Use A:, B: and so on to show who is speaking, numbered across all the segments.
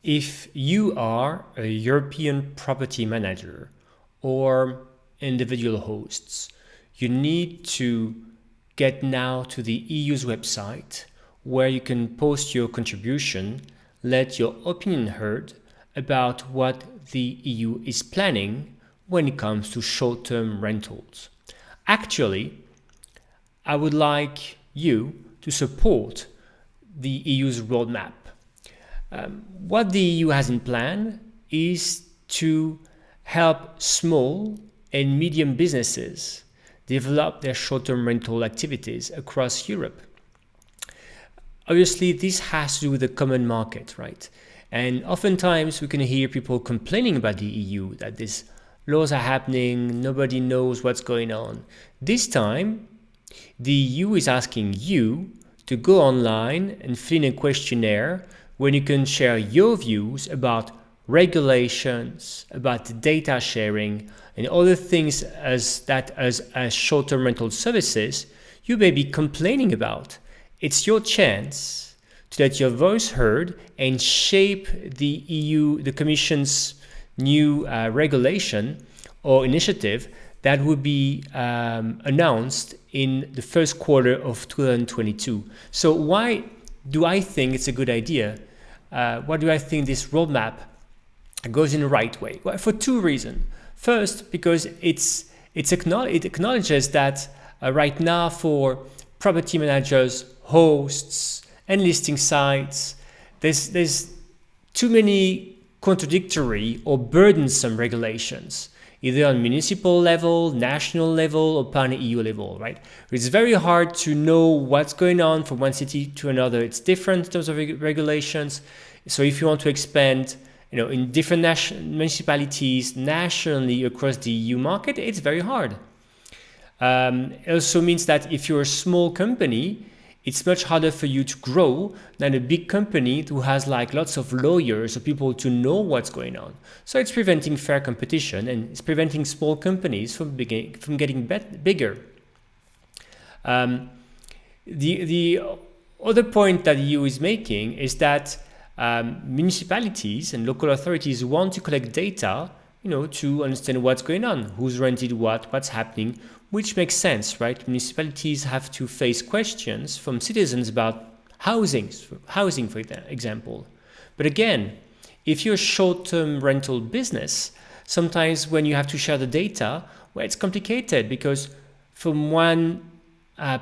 A: If you are a European property manager or individual hosts, you need to get now to the EU's website where you can post your contribution, let your opinion heard about what the EU is planning when it comes to short-term rentals. Actually, I would like you to support the EU's roadmap. What the EU has in plan is to help small and medium businesses develop their short-term rental activities across Europe. Obviously, this has to do with the common market, right? And oftentimes we can hear people complaining about the EU, that these laws are happening, nobody knows what's going on. This time, the EU is asking you to go online and fill in a questionnaire when you can share your views about regulations, about data sharing, and other things as short-term rental services you may be complaining about. It's your chance to let your voice heard and shape the Commission's new regulation or initiative that will be announced in the first quarter of 2022. So why do I think it's a good idea? Why do I think this roadmap goes in the right way? Well, for two reasons. First, because it acknowledges that right now for property managers, hosts, and listing sites, there's too many contradictory or burdensome regulations, either on municipal level, national level, or pan-EU level, right? It's very hard to know what's going on from one city to another. It's different in terms of regulations. So if you want to expand, in different municipalities nationally across the EU market, it's very hard. It also means that if you're a small company, it's much harder for you to grow than a big company who has lots of lawyers or people to know what's going on. So it's preventing fair competition and it's preventing small companies from getting bigger. The other point that the EU is making is that municipalities and local authorities want to collect data, to understand what's going on, who's rented what's happening, which makes sense, right? Municipalities have to face questions from citizens about housing, for example. But again, if you're a short-term rental business, sometimes when you have to share the data, well, it's complicated because from one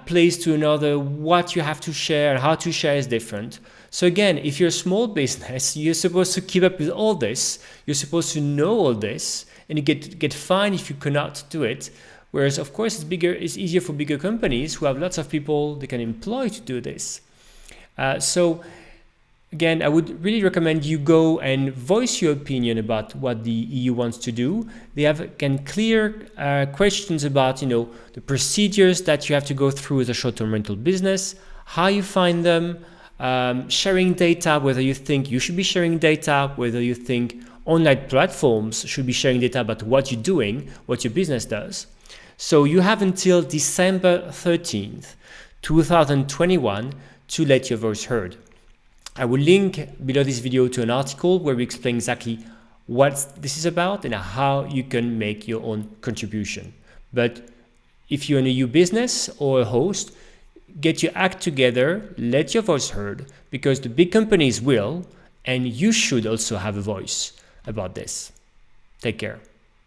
A: place to another, what you have to share and how to share is different. So again, if you're a small business, you're supposed to keep up with all this. You're supposed to know all this, and you get fined if you cannot do it. Whereas, of course, it's easier for bigger companies who have lots of people they can employ to do this. So again, I would really recommend you go and voice your opinion about what the EU wants to do. They have clear questions about, the procedures that you have to go through as a short-term rental business, how you find them, sharing data, whether you think you should be sharing data, whether you think online platforms should be sharing data about what you're doing, what your business does. So you have until December 13th, 2021 to let your voice heard. I will link below this video to an article where we explain exactly what this is about and how you can make your own contribution. But if you're a new business or a host, get your act together, let your voice heard, because the big companies will, and you should also have a voice about this. Take care.